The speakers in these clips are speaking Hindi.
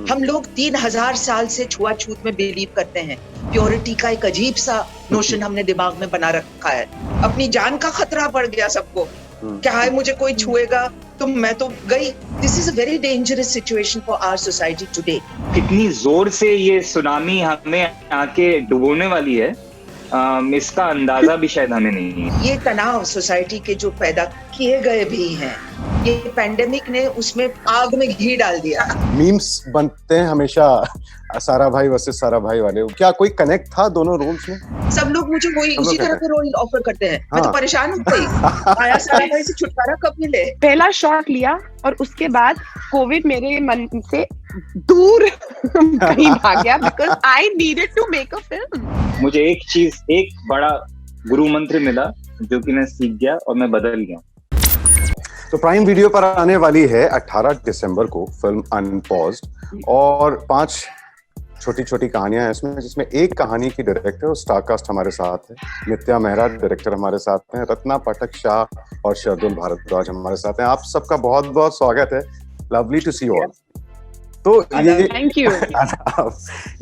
हम लोग 3000 साल से छुआछूत में बिलीव करते हैं। प्योरिटी का एक अजीब सा नोशन हमने दिमाग में बना रखा है। अपनी जान का खतरा पड़ गया सबको, क्या है मुझे कोई छुएगा तो मैं तो गई। This is a very dangerous situation for our society today. कितनी जोर से ये सुनामी हमें आके डुबोने वाली है, इसका अंदाजा भी शायद हमें नहीं है। ये तनाव सोसाइटी के जो पैदा किए गए भी हैं, ये पैंडेमिक ने उसमें आग में घी डाल दिया। मीम्स बनते हैं हमेशा सारा भाई वर्सेस सारा भाई वाले। क्या कोई कनेक्ट था दोनों रोल्स में? सब लोग मुझे वही उसी तरह के रोल ऑफर करते हैं। मैं तो परेशान हो गई। आया सारा भाई से छुटकारा कब मिले? पहला शॉट लिया और उसके बाद कोविड मेरे मन से दूर कहीं भाग गया, because I needed to make a film. मुझे एक बड़ा गुरु मंत्र मिला जो कि मैं सीख गया और मैं बदल गया। तो प्राइम वीडियो पर आने वाली है 18 दिसंबर को फिल्म अनपॉज्ड, और 5 छोटी छोटी कहानियां हैं इसमें, जिसमें एक कहानी की डायरेक्टर और स्टारकास्ट हमारे साथ है। नित्या मेहरा डायरेक्टर हमारे साथ हैं, रत्ना पाठक शाह और शार्दुल भारद्वाज हमारे साथ हैं। आप सबका बहुत बहुत स्वागत है। Lovely to see you all. तो ये थैंक यू।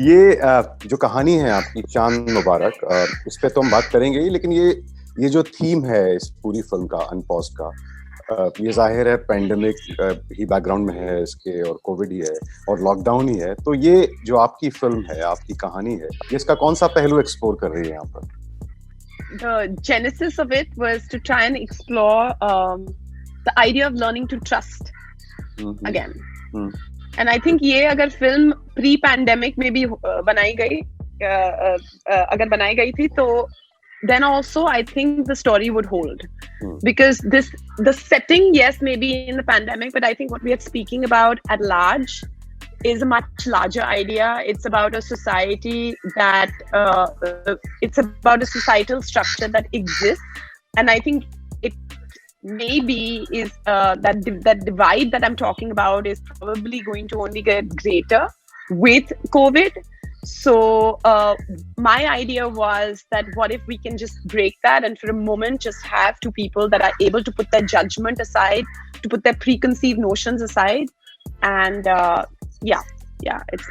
ये जो कहानी है आपकी, चांद मुबारक, इस पे तो हम बात करेंगे ही, लेकिन ये जो थीम है इस पूरी फिल्म का, अनपॉज्ड का, ये जाहिर है पेंडेमिक ही बैकग्राउंड में है इसके, और कोविड ही है और लॉकडाउन ही है। तो ये जो आपकी फिल्म है, आपकी कहानी है, ये इसका कौन सा पहलू एक्सप्लोर कर रही है यहाँ पर? The genesis of it was to try and explore the idea of learning to trust again. And I think ये अगर फिल्म प्री पैंडेमिक में भी बनाई गई, अगर बनाई गई थी, तो then also I think the story would hold, because the setting, yes, maybe in the pandemic, but I think what we are speaking about at large is a much larger idea. It's about a society that it's about a societal structure that exists, and I think it maybe is that divide that I'm talking about is probably going to only get greater with COVID. So my idea was that what if we can just break that and for a moment just have two people that are able to put their judgment aside, to put their preconceived notions aside, and it's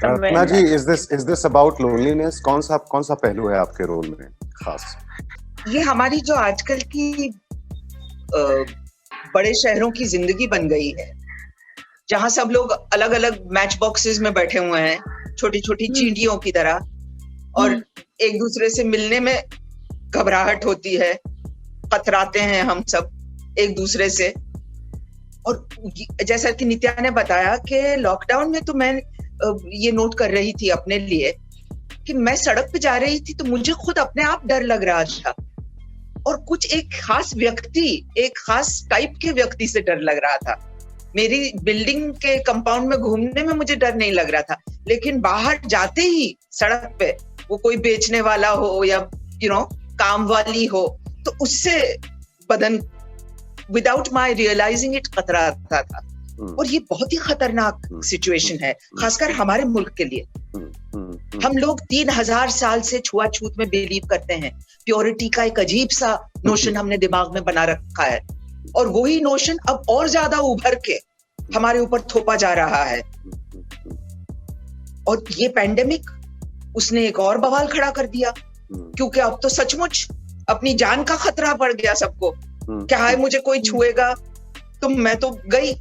somewhere. Rत्ना ji, is this about loneliness? कौन सा पहलू है आपके रोल में खास? ये हमारी जो आजकल की बड़े शहरों की जिंदगी बन गई है, जहाँ सब लोग अलग अलग मैच बॉक्सेस में बैठे हुए हैं, छोटी छोटी चींटियों की तरह, और एक दूसरे से मिलने में घबराहट होती है, कतराते हैं हम सब एक दूसरे से। और जैसा कि नित्या ने बताया कि लॉकडाउन में तो मैं ये नोट कर रही थी अपने लिए कि मैं सड़क पे जा रही थी तो मुझे खुद अपने आप डर लग रहा था, और कुछ एक खास व्यक्ति, एक खास टाइप के व्यक्ति से डर लग रहा था। मेरी बिल्डिंग के कंपाउंड में घूमने में मुझे डर नहीं लग रहा था, लेकिन बाहर जाते ही सड़क पे वो कोई बेचने वाला हो या काम वाली हो, तो उससे बदन विदाउट माई रियलाइजिंग इट कतराता था। और ये बहुत ही खतरनाक सिचुएशन है, खासकर हमारे मुल्क के लिए। हम लोग 3000 साल से छुआछूत में बिलीव करते हैं। प्योरिटी का एक अजीब सा नोशन हमने दिमाग में बना रखा है, और वही नोशन अब और ज्यादा उभर के हमारे ऊपर थोपा जा रहा है। और ये पैंडेमिक, उसने एक और बवाल खड़ा कर दिया, क्योंकि अब तो सचमुच अपनी जान का खतरा पड़ गया सबको। क्या है मुझे कोई छुएगा तो मैं तो गई।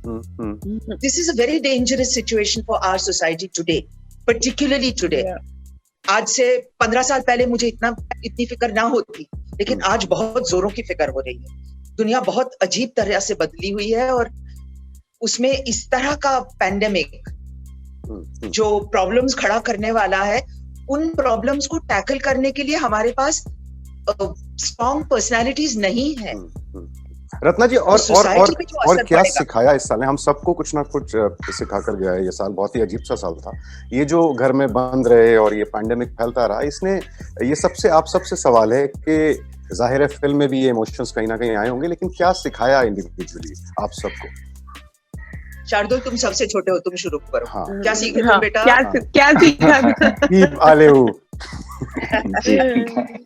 This is a very dangerous situation for our society today, particularly today. आज से 15 साल पहले मुझे इतनी फिक्र ना होती, लेकिन आज बहुत जोरों की फिक्र हो रही है। दुनिया बहुत अजीब तरह से बदली हुई है, और उसमें इस तरह का पैंडेमिक जो प्रॉब्लम्स खड़ा करने वाला है, उन प्रॉब्लम्स को टैकल करने के लिए हमारे पास स्ट्रॉन्ग पर्सनालिटीज नहीं है। रत्ना जी, और क्या सिखाया इस साल ने? हम सबको कुछ ना कुछ सिखा कर गया है ये साल। बहुत ही अजीब सा साल था ये, जो घर में बंद रहे और ये पैंडेमिक फैलता रहा। इसने ये आप सबसे सवाल है कि जाहिर है फिल्म में भी ये इमोशंस कहीं ना कहीं आए होंगे, लेकिन क्या सिखाया इंडिविजुअली आप सबको? शार्दुल, तुम सबसे छोटे हो, तुम शुरू करो। हाँ। क्या सीखे तुम बेटा? क्या सीखा? आले हो।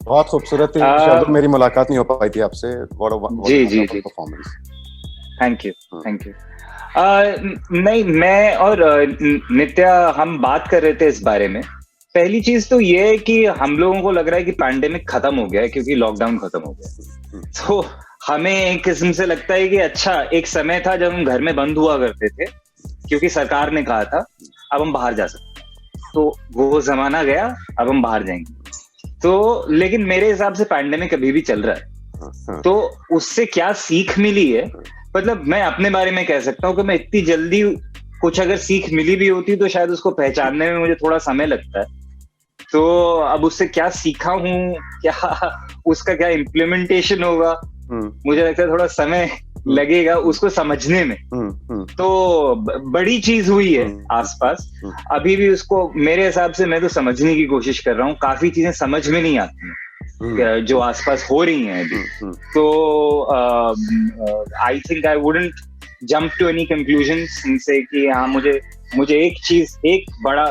बहुत खूबसूरत थी शार्दुल, मेरी मुलाकात नहीं हो पाई थी आपसे। जी परफॉर्मेंस। Thank you. नहीं, मैं और नित्या हम बात कर रहे थे इस बारे में। पहली चीज तो ये है कि हम लोगों को लग रहा है कि पैंडेमिक खत्म हो गया है क्योंकि लॉकडाउन खत्म हो गया। तो हमें एक किस्म से लगता है कि अच्छा, एक समय था जब हम घर में बंद हुआ करते थे क्योंकि सरकार ने कहा था अब हम बाहर जा सकते हैं, तो वो जमाना गया, अब हम बाहर जाएंगे। तो लेकिन मेरे हिसाब से पैंडेमिक अभी भी चल रहा है, तो उससे क्या सीख मिली है, मतलब मैं अपने बारे में कह सकता हूँ कि मैं इतनी जल्दी कुछ अगर सीख मिली भी होती तो शायद उसको पहचानने में मुझे थोड़ा समय लगता है। तो अब उससे क्या सीखा हूँ, क्या उसका क्या इम्प्लीमेंटेशन होगा, मुझे लगता है थोड़ा समय लगेगा उसको समझने में। तो बड़ी चीज हुई है आसपास, अभी भी उसको मेरे हिसाब से मैं तो समझने की कोशिश कर रहा हूँ। काफी चीजें समझ में नहीं आती जो आसपास हो रही हैं अभी। तो I think I wouldn't jump to any conclusions से कि हाँ मुझे एक बड़ा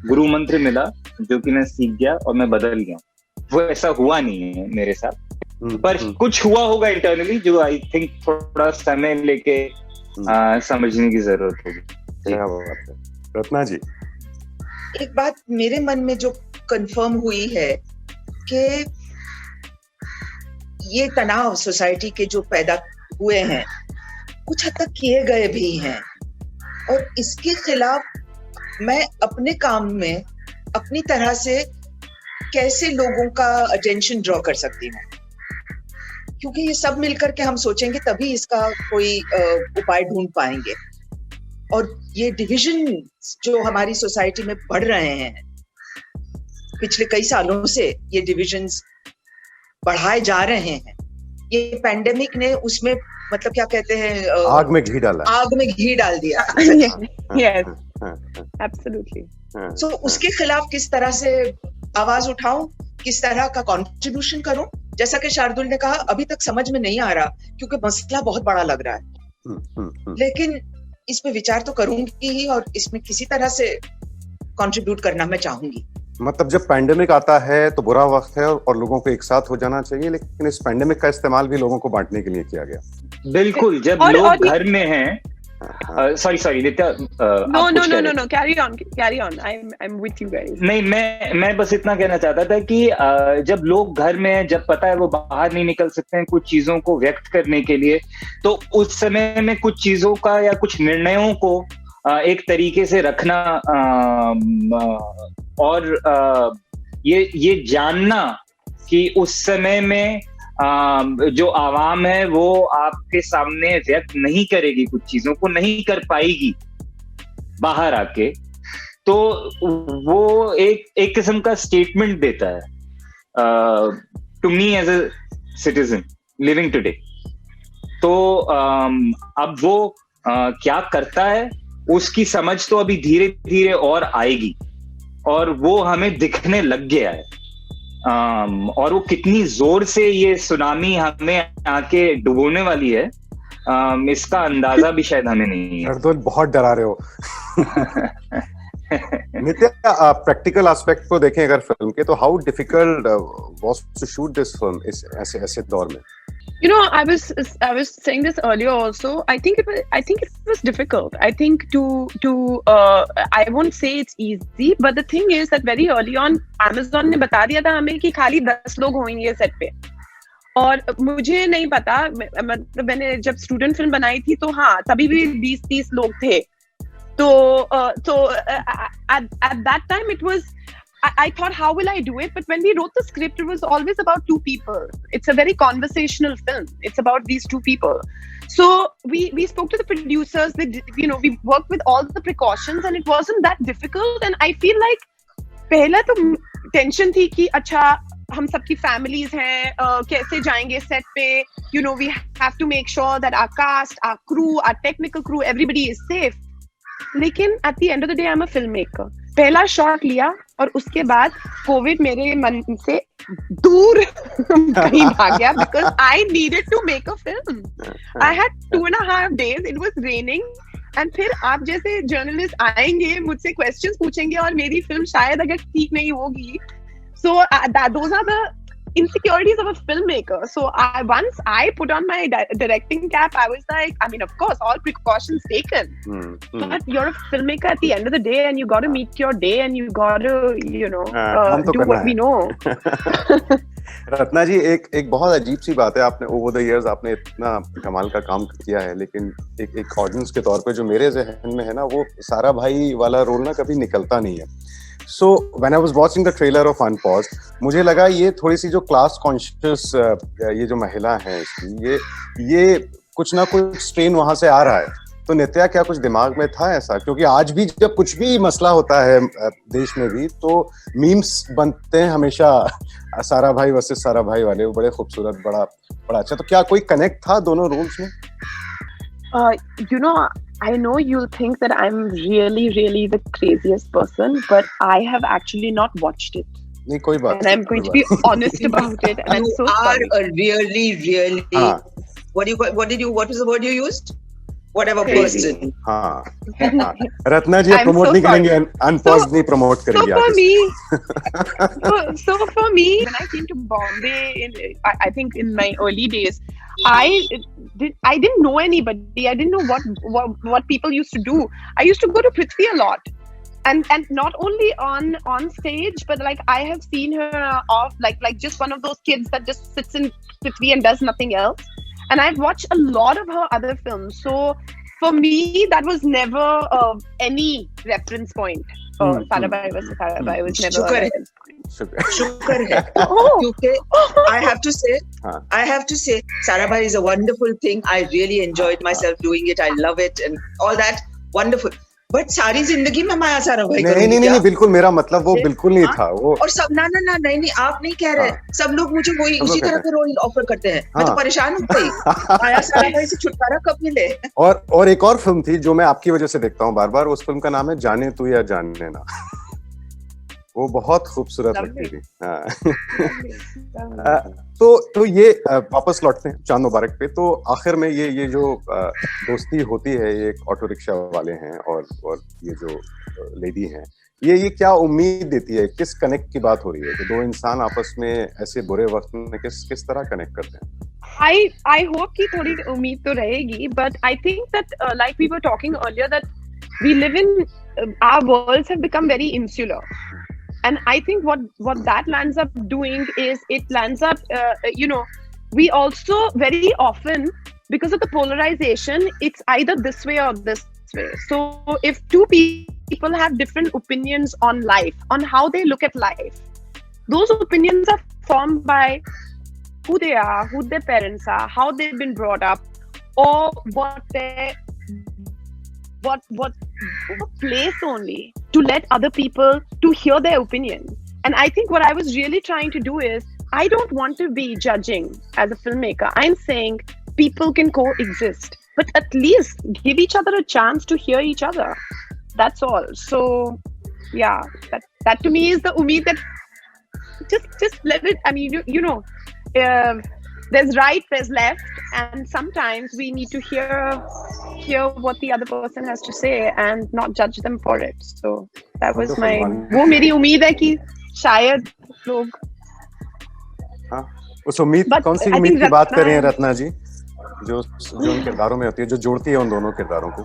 गुरु मंत्र मिला जो कि मैं सीख गया और मैं बदल गया। वो ऐसा हुआ नहीं है मेरे साथ, पर कुछ हुआ होगा इंटरनली जो आई थिंक थोड़ा समय लेके समझने की जरूरत होगी। रत्ना जी, एक बात मेरे मन में जो कंफर्म हुई है कि ये तनाव सोसाइटी के जो पैदा हुए हैं कुछ हद तक किए गए भी हैं, और इसके खिलाफ मैं अपने काम में अपनी तरह से कैसे लोगों का अटेंशन ड्रॉ कर सकती हूँ, क्योंकि ये सब मिलकर के हम सोचेंगे तभी इसका कोई उपाय ढूंढ पाएंगे। और ये डिविजन जो हमारी सोसाइटी में बढ़ रहे हैं पिछले कई सालों से, ये डिविजन्स बढ़ाए जा रहे हैं। ये पैंडेमिक ने उसमें मतलब क्या कहते हैं, आग में घी डाल दिया। Yes, absolutely. So उसके खिलाफ किस तरह से आवाज उठाऊं, किस तरह का कंट्रीब्यूशन करूं, जैसा कि शार्दुल ने कहा अभी तक समझ में नहीं आ रहा क्योंकि मसला बहुत बड़ा लग रहा है, लेकिन इस पे विचार तो करूंगी ही और इसमें किसी तरह से कंट्रीब्यूट करना मैं चाहूंगी। मतलब जब पैंडेमिक आता है तो बुरा वक्त है और लोगों को एक साथ हो जाना चाहिए, लेकिन इस पैंडेमिक का इस्तेमाल भी लोगों को बांटने के लिए किया गया। बिल्कुल, जब लोग घर में हैं। sorry Nitya, no, carry on, I'm with you guys। नहीं, मैं बस इतना कहना चाहता था कि जब लोग घर में हैं, जब पता है वो बाहर नहीं निकल सकते हैं कुछ चीजों को व्यक्त करने के लिए, तो उस समय में कुछ चीजों का या कुछ निर्णयों को एक तरीके से रखना और ये जानना कि उस समय में जो आवाम है वो आपके सामने व्यक्त नहीं करेगी, कुछ चीजों को नहीं कर पाएगी बाहर आके, तो वो एक किस्म का स्टेटमेंट देता है to me as a citizen living today. तो अब वो क्या करता है उसकी समझ तो अभी धीरे धीरे और आएगी, और वो हमें दिखने लग गया है। और वो कितनी जोर से ये सुनामी हमें आके डुबोने वाली है, इसका अंदाजा भी शायद हमें नहीं है। तो बहुत डरा रहे हो। नित्या, प्रैक्टिकल एस्पेक्ट को देखें अगर फिल्म के, तो how difficult was to shoot this film इस ऐसे दौर में? You know, I was saying this earlier also. I think it was difficult. I think I won't say it's easy, but the thing is that very early on, Amazon ने बता दिया था हमें कि खाली 10 लोग होंगे सेट पे, और मुझे नहीं पता, मतलब मैंने जब स्टूडेंट फिल्म बनाई थी तो हाँ तभी भी 20-30 लोग थे। तो at that time it was, I thought, how will I do it? But when we wrote the script, it was always about two people. It's a very conversational film. It's about these two people. So we spoke to the producers. We worked with all the precautions, and it wasn't that difficult. And I feel like पहला तो टेंशन थी कि अच्छा हम सबकी families हैं, कैसे जाएंगे set पे? We have to make sure that our cast, our crew, our technical crew, everybody is safe. लेकिन at the end of the day, I'm a filmmaker. पहला शॉट लिया और उसके बाद कोविड मेरे मन से दूर कहीं भाग गया, because I needed to make a film. I had 2.5 days. It was raining. And फिर आप जैसे जर्नलिस्ट आएंगे, मुझसे क्वेश्चंस पूछेंगे और मेरी फिल्म शायद अगर ठीक नहीं होगी, so those are the insecurities of a filmmaker. So once I put on my directing cap, I was like, I mean, of course, all precautions taken. But you're a filmmaker at the end of the day, and you got to meet your day, and you got to, do what we know. Ratna जी, एक बहुत अजीब सी बात है, आपने ओवर द इयर्स आपने इतना कमाल का काम किया है, लेकिन एक ऑडियंस के तौर पे जो मेरे ज़हन में है ना, वो सारा भाई वाला रोल ना कभी निकलता नहीं है. So when I was watching the trailer of Unpaused, मुझे लगा ये थोड़ी सी जो क्लास कॉन्शियस ये जो महिला है इसकी, ये कुछ ना कुछ स्ट्रेन वहां से आ रहा है. तो नित्या, क्या कुछ दिमाग में था ऐसा? क्योंकि आज भी जब कुछ भी मसला होता है देश में भी, तो मीम्स बनते हैं हमेशा, सारा भाई वर्सेस सारा भाई वाले, वो बड़े खूबसूरत, बड़ा अच्छा. तो क्या कोई कनेक्ट था दोनों रोल्स में? I know you'll think that I'm really, really the craziest person, but I have actually not watched it. नहीं, कोई बात. And I'm going to be honest about it. And I'm so sorry. You are a really what is the word you used? Whatever Crazy. person. हाँ. रत्ना जी प्रमोट नहीं करेंगे, अनपॉज्ड नहीं प्रमोट करेंगे. So for me, when I came to Bombay, I think in my early days, I didn't know anybody. I didn't know what people used to do. I used to go to Prithvi a lot, and not only on stage, but like I have seen her off, like just one of those kids that just sits in Prithvi and does nothing else. And I've watched a lot of her other films. So for me, that was never any reference point. Sarabhai versus Sarabhai was never a reference point. Shukar hai. I have to say, Sarabhai is a wonderful thing. I really enjoyed myself doing it. I love it and all that. Wonderful. But सारी जिंदगी में माया साराभाई नहीं, बिल्कुल मेरा मतलब वो बिल्कुल नहीं था वो. और सब नहीं, आप नहीं कह रहे. सब लोग मुझे वही उसी तरह के रोल ऑफर करते हैं. मैं तो परेशान हो गई. माया साराभाई से छुटकारा कब मिले. और एक और फिल्म थी जो मैं आपकी वजह से देखता हूँ बार बार, उस फिल्म का नाम है जाने तू या जानने ना. वो बहुत खूबसूरत लगती थी. तो ये वापस लौटते हैं चांद मुबारक पे. तो आखिर में ये जो दोस्ती होती है, ये ऑटो रिक्शा वाले हैं और ये जो लेडी हैं, ये क्या उम्मीद देती है? किस कनेक्ट की बात हो रही है कि दो इंसान आपस में ऐसे बुरे वक्त में किस तरह कनेक्ट करते हैं? I hope कि थोड़ी उम्मीद तो रहेगी, but I think that like we were talking earlier, that we live in our worlds have become very insular. And I think what that lands up doing is it lands up, we also very often, because of the polarization, it's either this way or this way. So if two people have different opinions on life, on how they look at life, those opinions are formed by who they are, who their parents are, how they've been brought up, or what place only to let other people to hear their opinion. And I think what I was really trying to do is, I don't want to be judging as a filmmaker. I'm saying people can coexist, but at least give each other a chance to hear each other. That's all. So yeah, that to me is the umeed, that just let it. I mean, there's right, there's left, and sometimes we need to hear what the other person has to say and not judge them for it. So that was my, वो मेरी उम्मीद है कि शायद लोग, उस उम्मीद, कौन सी उम्मीद की बात कर रहे हैं रत्ना जी, जो उन किरदारों में होती है, जो जोड़ती है उन दोनों किरदारों को?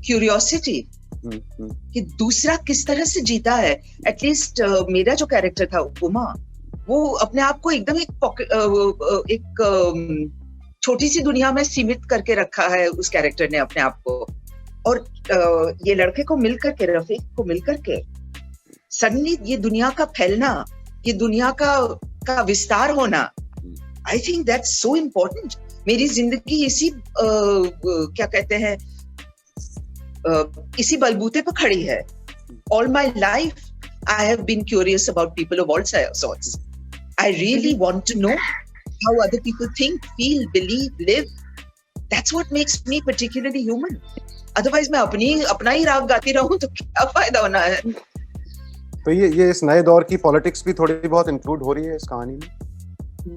क्यूरियोसिटी कि दूसरा किस तरह से जीता है. एटलीस्ट मेरा जो कैरेक्टर था उमा, वो अपने आप को एकदम एक छोटी सी दुनिया में सीमित करके रखा है उस कैरेक्टर ने अपने आप को. और ये लड़के को मिलकर के, रफीक को मिलकर के, सडनली ये दुनिया का फैलना, ये दुनिया का विस्तार होना, I think that's so important. मेरी जिंदगी इसी क्या कहते हैं, इसी बलबूते पर खड़ी है. All my life I have been curious about people of all sorts. I really want to know how other people think, feel, believe, live. That's what makes me particularly human. Otherwise मैं अपना ही राग गाती रहूं तो क्या फायदा होना है. तो ये इस नए दौर की पॉलिटिक्स भी थोड़ी बहुत इंक्लूड हो रही है इस कहानी में?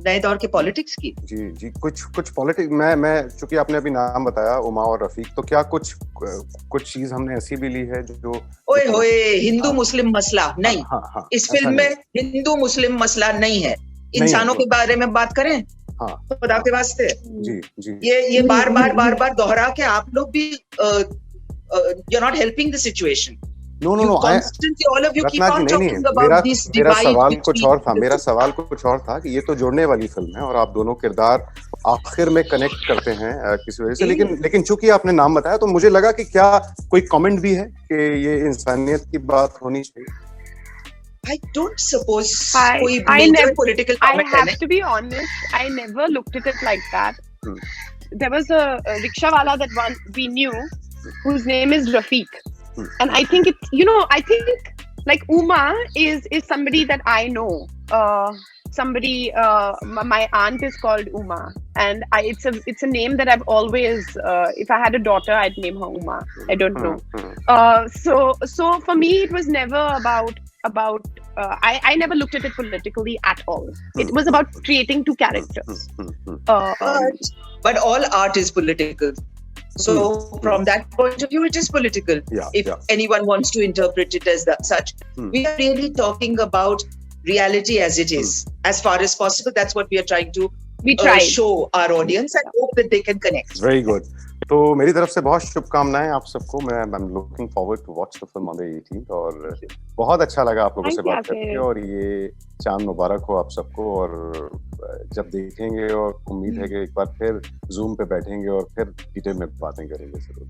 नए दौर के पॉलिटिक्स की? जी कुछ पॉलिटिक्स. मैं चूंकि आपने अभी नाम बताया उमा और रफीक, तो क्या कुछ चीज हमने ऐसी भी ली है जो ओए होए हिंदू मुस्लिम मसला नहीं. इस फिल्म में हिंदू मुस्लिम मसला नहीं है. इंसानों के बारे में बात करें। हाँ, खुदा के वास्ते जी जी ये बार दोहरा के आप लोग भी you're not helping the situation. No Constantly all of you keep Ratna on ji, नहीं talking नहीं, about this मेरा divide सवाल कुछ between और था। मेरा सवाल कुछ और था कि ये तो जोड़ने वाली फिल्म है और आप दोनों किरदार आखिर में कनेक्ट करते हैं किसी वजह से, लेकिन चूंकि आपने नाम बताया तो मुझे लगा कि क्या कोई कमेंट भी है कि ये इंसानियत की बात होनी चाहिए। I don't suppose कोई I major never, political I comment have है to be honest, I never looked at it like that. Hmm. There was a rickshaw wala that one we knew, whose name is Rafiq. And I think it's, I think like Uma is somebody that I know. My aunt is called Uma, and it's a name that I've always, if I had a daughter, I'd name her Uma. I don't know. So for me, it was never about. I never looked at it politically at all. It was about creating two characters. But all art is political. So from that point of view, it is political. If anyone wants to interpret it as such, we are really talking about reality as it is. As far as possible, that's what we are trying to show our audience and hope that they can connect. Very good. तो मेरी तरफ से बहुत शुभकामनाएं आप सबको। I'm looking forward to watch the film on the 18th और बहुत अच्छा लगा आप लोगों से बात करके, और ये चांद मुबारक हो आप सबको। और जब देखेंगे और उम्मीद है कि एक बार फिर जूम पे बैठेंगे और फिर डिटेल में बातें करेंगे जरूर।